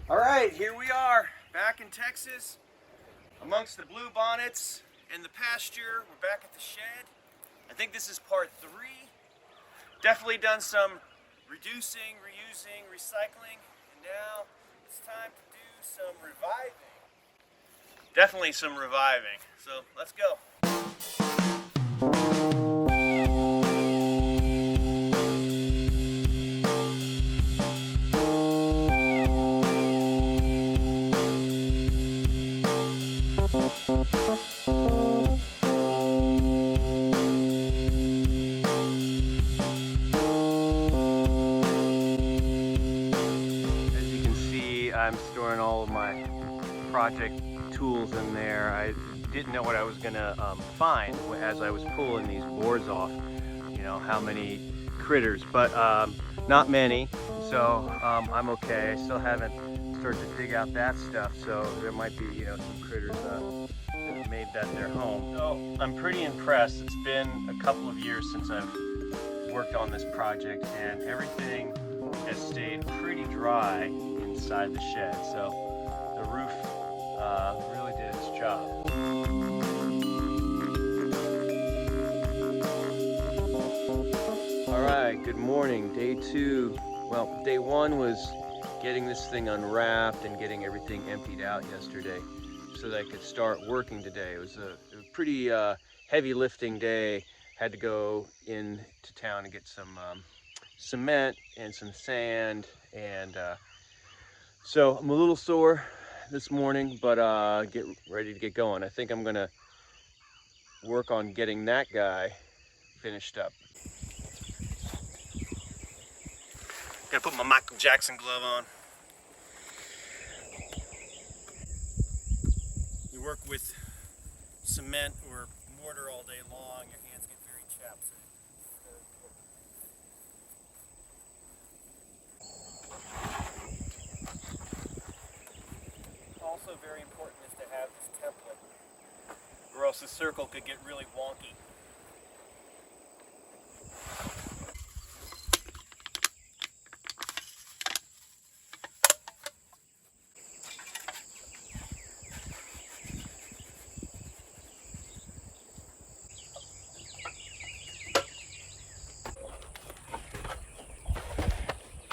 All right, here we are back in Texas amongst the bluebonnets in the pasture. We're back at the shed. I think this is part 3. Definitely done some reducing, reusing, recycling, and now it's time to do some reviving. Definitely some reviving. So let's go. I'm storing all of my project tools in there. I didn't know what I was gonna find as I was pulling these boards off, you know, how many critters, but not many, so I'm okay. I still haven't started to dig out that stuff, so there might be, you know, some critters that have made that their home. So I'm pretty impressed. It's been a couple of years since I've worked on this project, and everything has stayed pretty dry inside the shed, so the roof really did its job. All right, good morning. Day 2. Well, day 1 was getting this thing unwrapped and getting everything emptied out yesterday so that I could start working today. It was a pretty heavy lifting day. Had to go into town and get some cement and some sand, and so I'm a little sore this morning, but get ready to get going. I think I'm gonna work on getting that guy finished up. Gotta put my Michael Jackson glove on. You work with cement or mortar all day long, your hands get very chapped. So also very important is to have this template, or else the circle could get really wonky.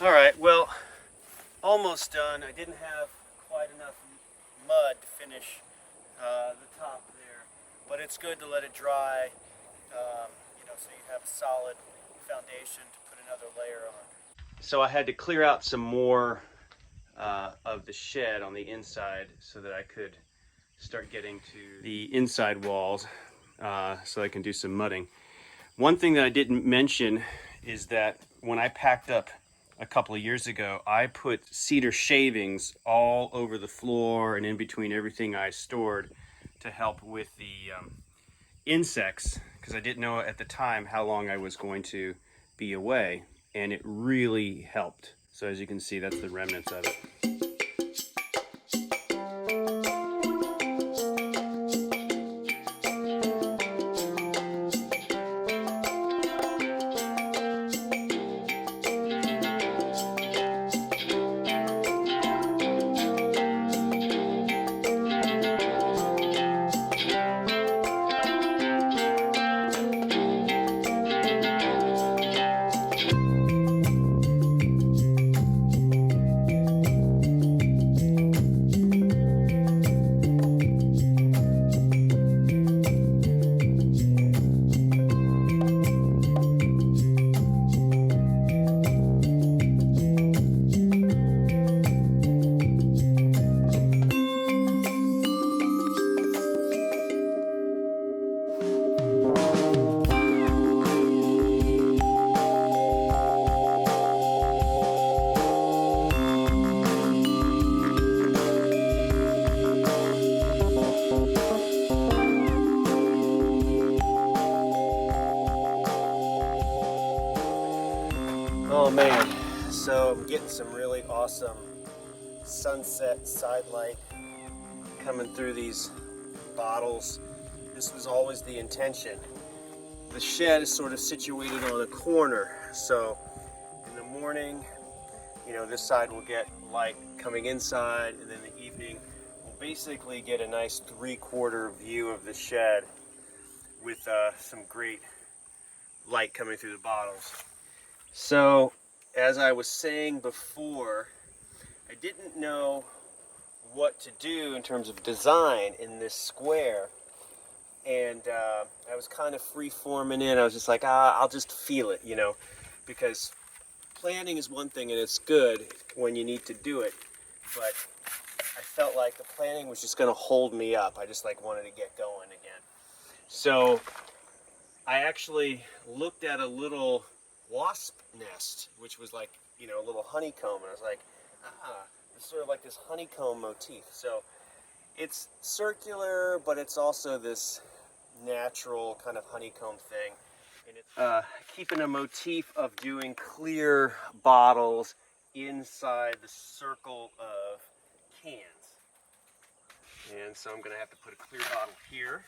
All right, well, almost done. I didn't have quite enough mud to finish the top there, but it's good to let it dry, you know, so you have a solid foundation to put another layer on. So I had to clear out some more of the shed on the inside so that I could start getting to the inside walls, so I can do some mudding. One thing that I didn't mention is that when I packed up a couple of years ago, I put cedar shavings all over the floor and in between everything I stored to help with the insects, because I didn't know at the time how long I was going to be away, and it really helped. So as you can see, that's the remnants of it. Oh man, so I'm getting some really awesome sunset side light coming through these bottles. This was always the intention. The shed is sort of situated on a corner, so in the morning you know, this side will get light coming inside, and then the evening we'll basically get a nice 3/4 view of the shed with some great light coming through the bottles. So, as I was saying before, I didn't know what to do in terms of design in this square, and I was kind of free-forming it. I was just like, I'll just feel it, you know, because planning is one thing and it's good when you need to do it, but I felt like the planning was just going to hold me up. I just like wanted to get going again. So I actually looked at a little wasp nest, which was like, you know, a little honeycomb, and I was like, it's sort of like this honeycomb motif. So it's circular, but it's also this natural kind of honeycomb thing. And it's keeping a motif of doing clear bottles inside the circle of cans. And so I'm going to have to put a clear bottle here.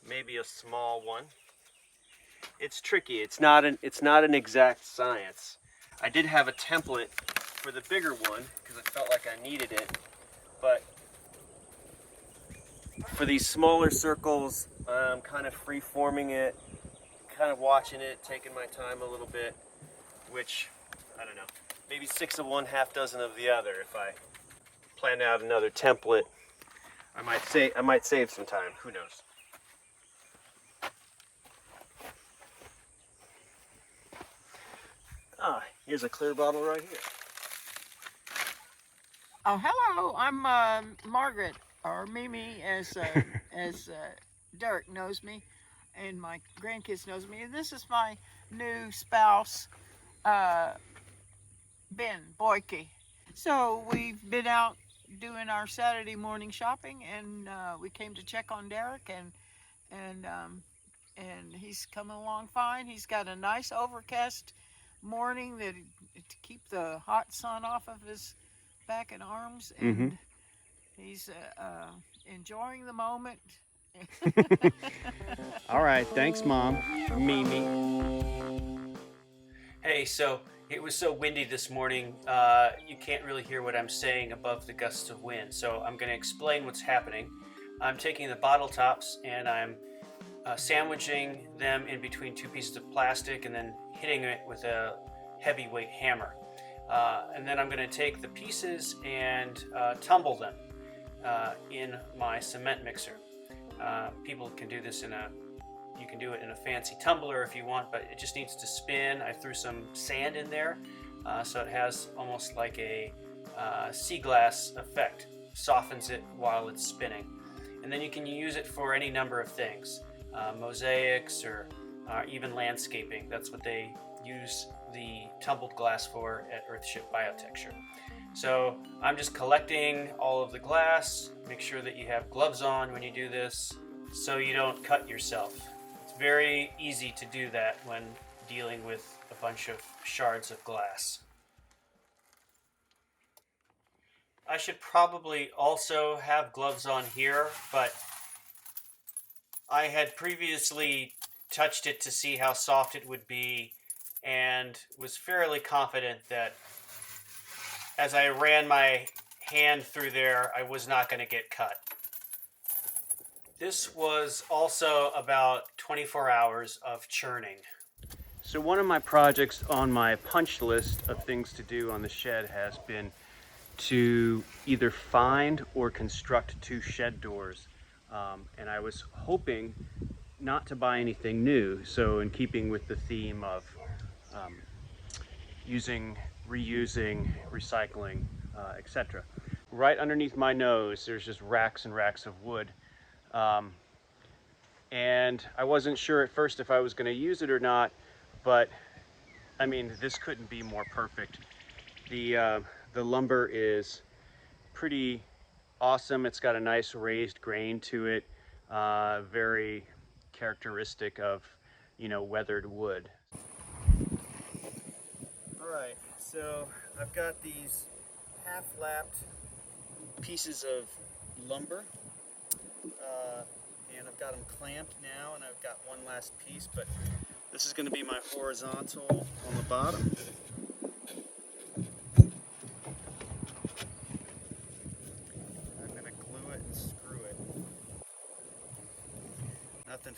Maybe a small one. It's tricky. It's not an exact science. I did have a template for the bigger one because I felt like I needed it, but for these smaller circles, I'm kind of free forming it, kind of watching it, taking my time a little bit, which, I don't know, maybe 6 of one, half dozen of the other. If I plan out another template, I might save some time, who knows. Here's a clear bottle right here. Oh, hello. I'm Margaret, or Mimi, as Derek knows me, and my grandkids knows me. And this is my new spouse, Ben Boyke. So we've been out doing our Saturday morning shopping, and we came to check on Derek, and he's coming along fine. He's got a nice overcast morning to keep the hot sun off of his back and arms, and he's enjoying the moment. All right, thanks, Mom. Mimi. Hey, so it was so windy this morning, you can't really hear what I'm saying above the gusts of wind. So I'm going to explain what's happening. I'm taking the bottle tops and I'm sandwiching them in between 2 pieces of plastic and then hitting it with a heavyweight hammer. And then I'm going to take the pieces and tumble them in my cement mixer. People can do this you can do it in a fancy tumbler if you want, but it just needs to spin. I threw some sand in there, so it has almost like a sea glass effect. Softens it while it's spinning. And then you can use it for any number of things. Mosaics or even landscaping. That's what they use the tumbled glass for at Earthship Biotecture. So I'm just collecting all of the glass. Make sure that you have gloves on when you do this so you don't cut yourself. It's very easy to do that when dealing with a bunch of shards of glass. I should probably also have gloves on here, but I had previously touched it to see how soft it would be and was fairly confident that as I ran my hand through there, I was not going to get cut. This was also about 24 hours of churning. So one of my projects on my punch list of things to do on the shed has been to either find or construct 2 shed doors. And I was hoping not to buy anything new, so in keeping with the theme of using, reusing, recycling, etc. Right underneath my nose there's just racks and racks of wood, and I wasn't sure at first if I was going to use it or not, but I mean, this couldn't be more perfect. The lumber is pretty awesome. It's got a nice raised grain to it, very characteristic of, you know, weathered wood. Alright, so I've got these half-lapped pieces of lumber, and I've got them clamped now, and I've got one last piece, but this is going to be my horizontal on the bottom.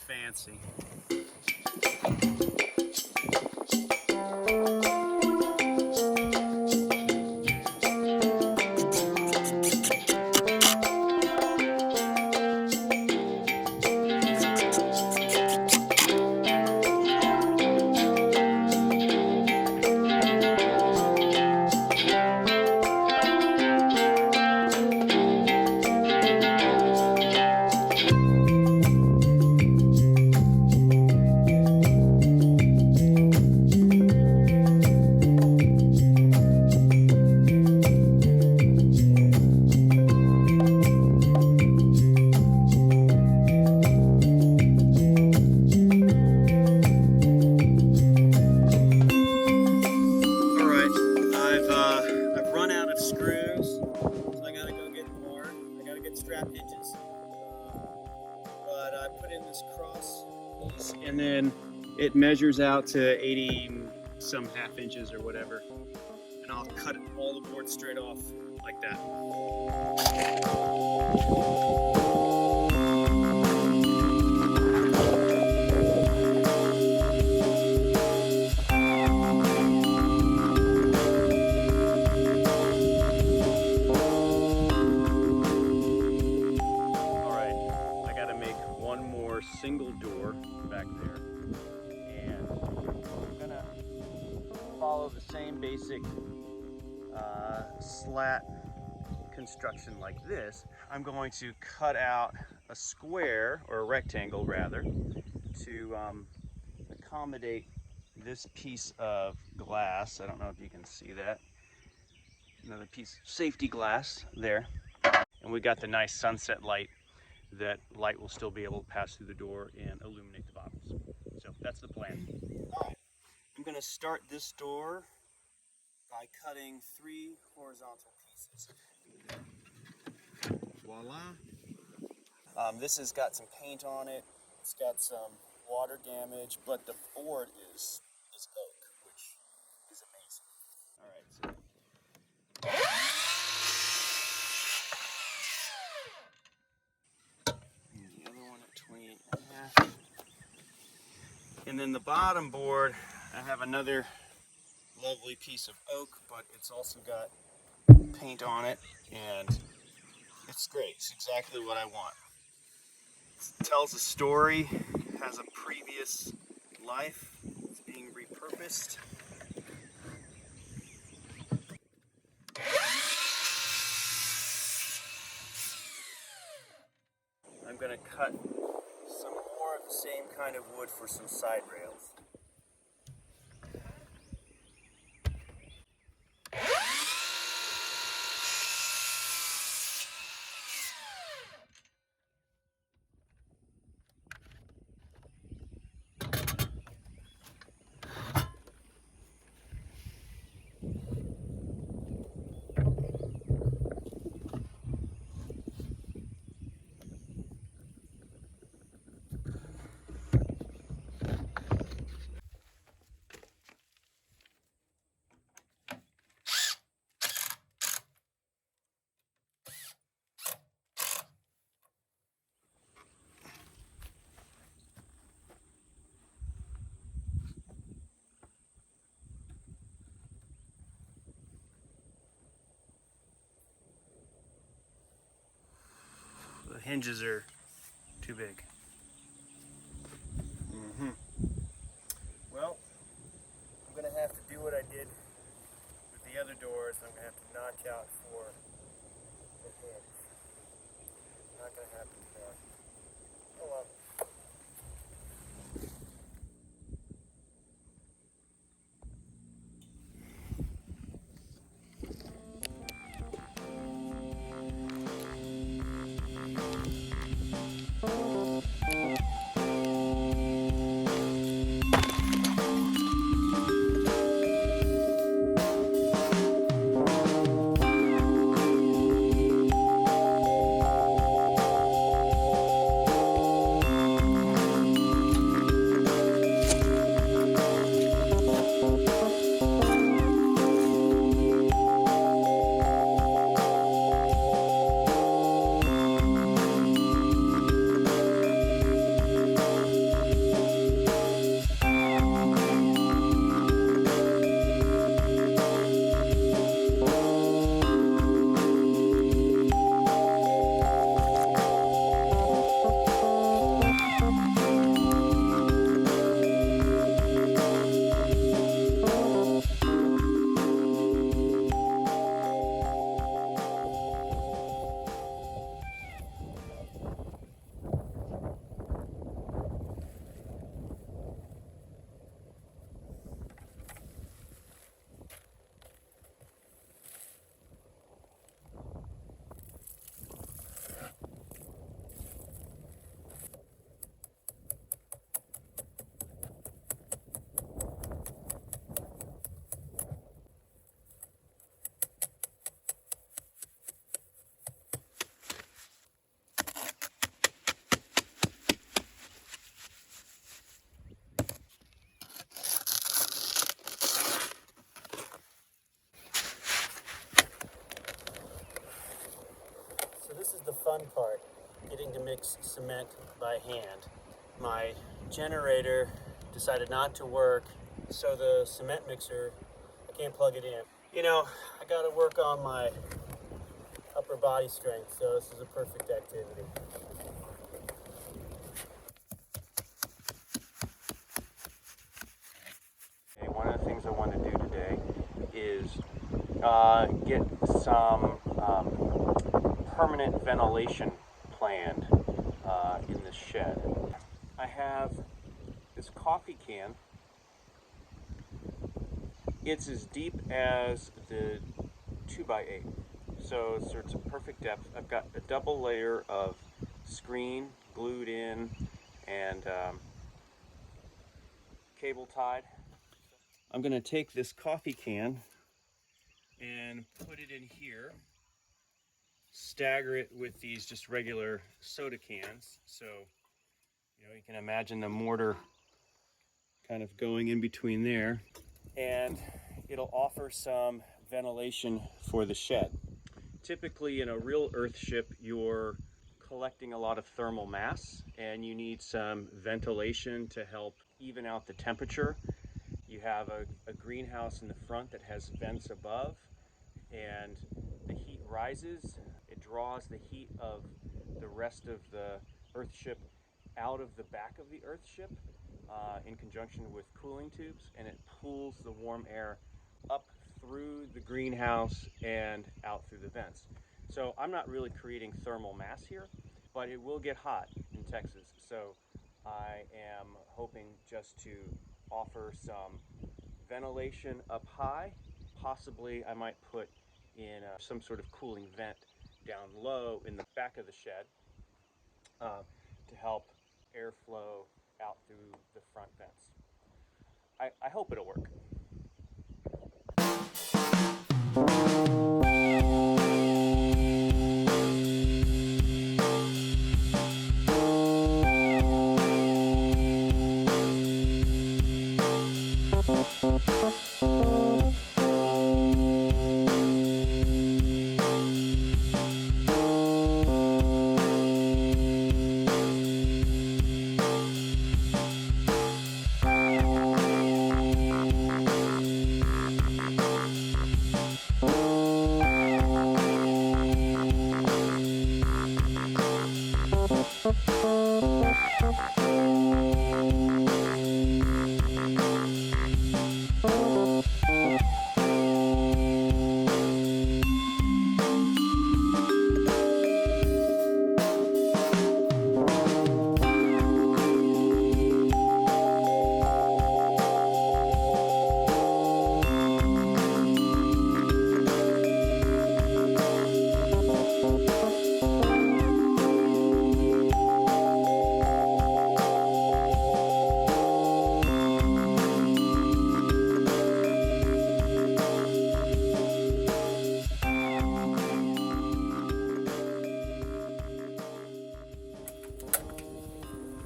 fancy. And then it measures out to 80 some half inches or whatever, and I'll cut all the board straight off like that. Single door back there, and I'm gonna follow the same basic slat construction like this. I'm going to cut out a square, or a rectangle rather, to accommodate this piece of glass. I don't know if you can see that. Another piece of safety glass there, and we got the nice sunset light. That light will still be able to pass through the door and illuminate the bottles. So that's the plan. All right, I'm going to start this door by cutting 3 horizontal pieces. Voila. This has got some paint on it. It's got some water damage, but the board is oak, which is amazing. All right, so. And then the bottom board, I have another lovely piece of oak, but it's also got paint on it, and it's great. It's exactly what I want. It tells a story, has a previous life, it's being repurposed. I'm going to cut some more of the same kind of wood for some side rails. The hinges are too big. Well, I'm going to have to do what I did with the other doors. I'm going to have to knock out for the hinge. Not going to happen today. Oh well. fun part, getting to mix cement by hand. My generator decided not to work, so the cement mixer, I can't plug it in. You know, I gotta work on my upper body strength, so this is a perfect activity. Okay, one of the things I want to do today is get some permanent ventilation planned in the shed. I have this coffee can. It's as deep as the 2x8, so it's a perfect depth. I've got a double layer of screen glued in and cable tied. I'm going to take this coffee can and put it in here, stagger it with these just regular soda cans, so you can imagine the mortar kind of going in between there, and it'll offer some ventilation for the shed. Typically in a real Earthship, you're collecting a lot of thermal mass and you need some ventilation to help even out the temperature. You have a greenhouse in the front that has vents above, and the heat rises. It draws the heat of the rest of the Earthship out of the back of the Earthship in conjunction with cooling tubes, and it pulls the warm air up through the greenhouse and out through the vents. So I'm not really creating thermal mass here, but it will get hot in Texas. So I am hoping just to offer some ventilation up high. Possibly I might put in some sort of cooling vent down low in the back of the shed to help airflow out through the front vents. I hope it'll work.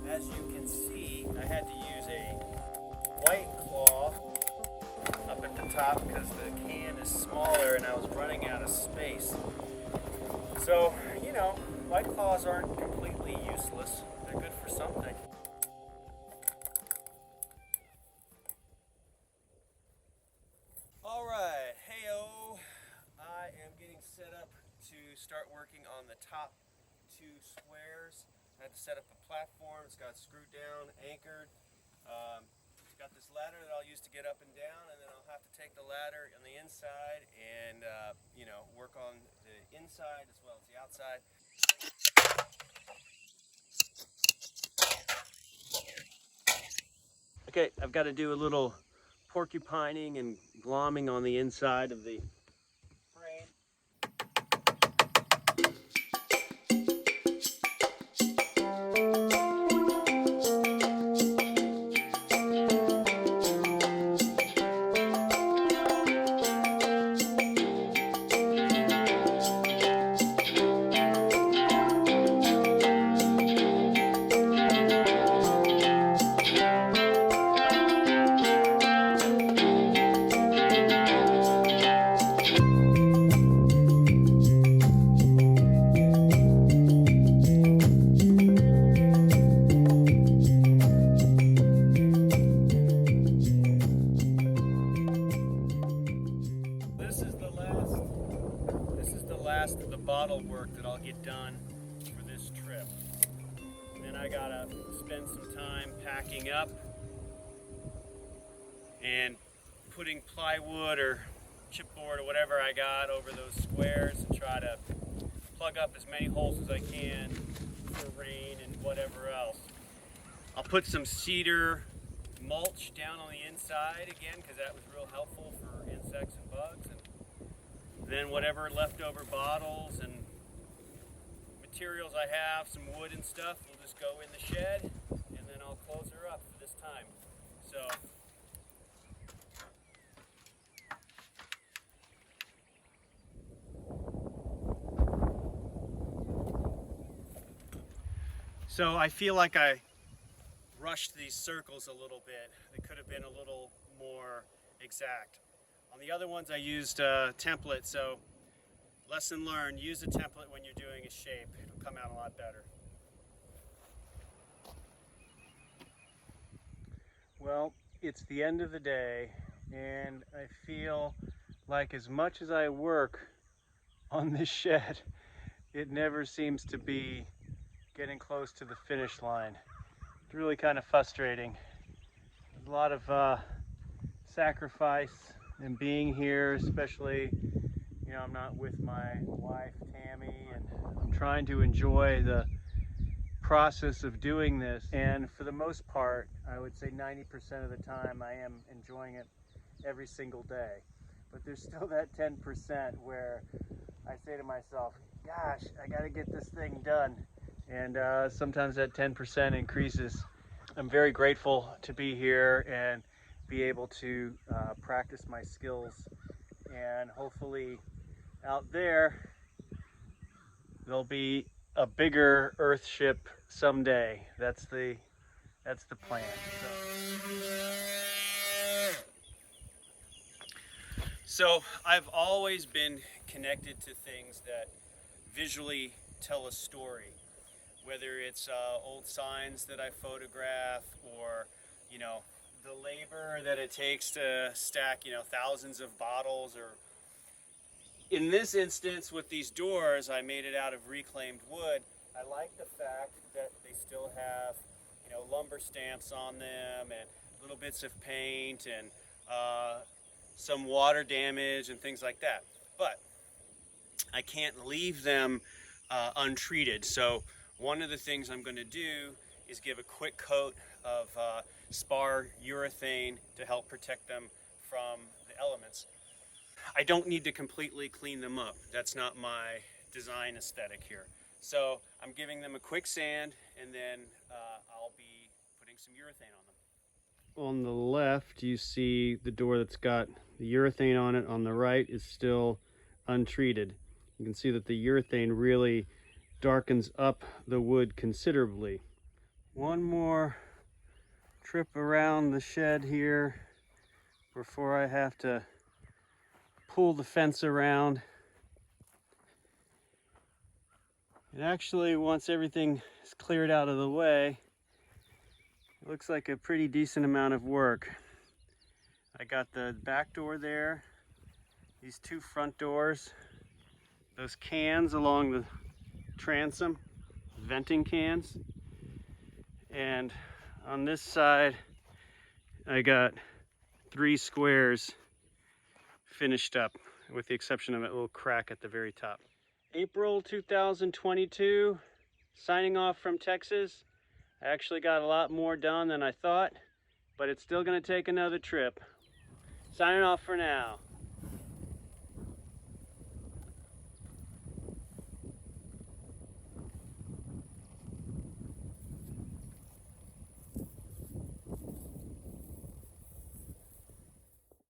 As you can see, I had to use a white claw up at the top because the can is smaller and I was running out of space. So, white claws aren't completely useless. They're good for something. Alright, hey-o. I am getting set up to start working on the top two squares. I had to set up a platform. It's got screwed down, anchored. It's got this ladder that I'll use to get up and down, and then I'll have to take the ladder on the inside and work on the inside as well as the outside. Okay, I've got to do a little porcupining and glomming on the inside of the frame. this is the last of the bottle work that I'll get done for this trip. And then I gotta spend some time packing up and putting plywood or chipboard or whatever I got over those squares and try to plug up as many holes as I can for rain and whatever else. I'll put some cedar mulch down on the inside again because that was real helpful for insects and bugs. And then whatever leftover bottles and materials I have, some wood and stuff, will just go in the shed, and then I'll close her up for this time. So I feel like I rushed these circles a little bit. They could have been a little more exact. On the other ones I used a template, so lesson learned, use a template when you're doing a shape. It'll come out a lot better. Well, it's the end of the day, and I feel like as much as I work on this shed, it never seems to be getting close to the finish line. It's really kind of frustrating. There's a lot of sacrifice in being here, especially, you know, I'm not with my wife Tammy, and I'm trying to enjoy the process of doing this, and for the most part I would say 90% of the time I am enjoying it every single day. But there's still that 10% where I say to myself, gosh, I gotta get this thing done, and sometimes that 10% increases. I'm very grateful to be here and be able to practice my skills, and hopefully out there there'll be a bigger Earthship someday. That's the plan. So I've always been connected to things that visually tell a story, whether it's old signs that I photograph, or, you know, the labor that it takes to stack, you know, thousands of bottles. Or in this instance with these doors, I made it out of reclaimed wood. I like the fact that they still have, you know, lumber stamps on them and little bits of paint and some water damage and things like that. But I can't leave them untreated. So one of the things I'm going to do is give a quick coat of spar urethane to help protect them from the elements. I don't need to completely clean them up. That's not my design aesthetic here. So I'm giving them a quick sand, and then I'll be putting some urethane on them. On the left, you see the door that's got the urethane on it. On the right is still untreated. You can see that the urethane really darkens up the wood considerably. One more trip around the shed here before I have to pull the fence around. And actually, once everything is cleared out of the way, it looks like a pretty decent amount of work. I got the back door there, these two front doors, those cans along the transom, venting cans, and on this side I got 3 squares finished up, with the exception of a little crack at the very top. April 2022, signing off from Texas. I actually got a lot more done than I thought, but it's still going to take another trip. Signing off for now.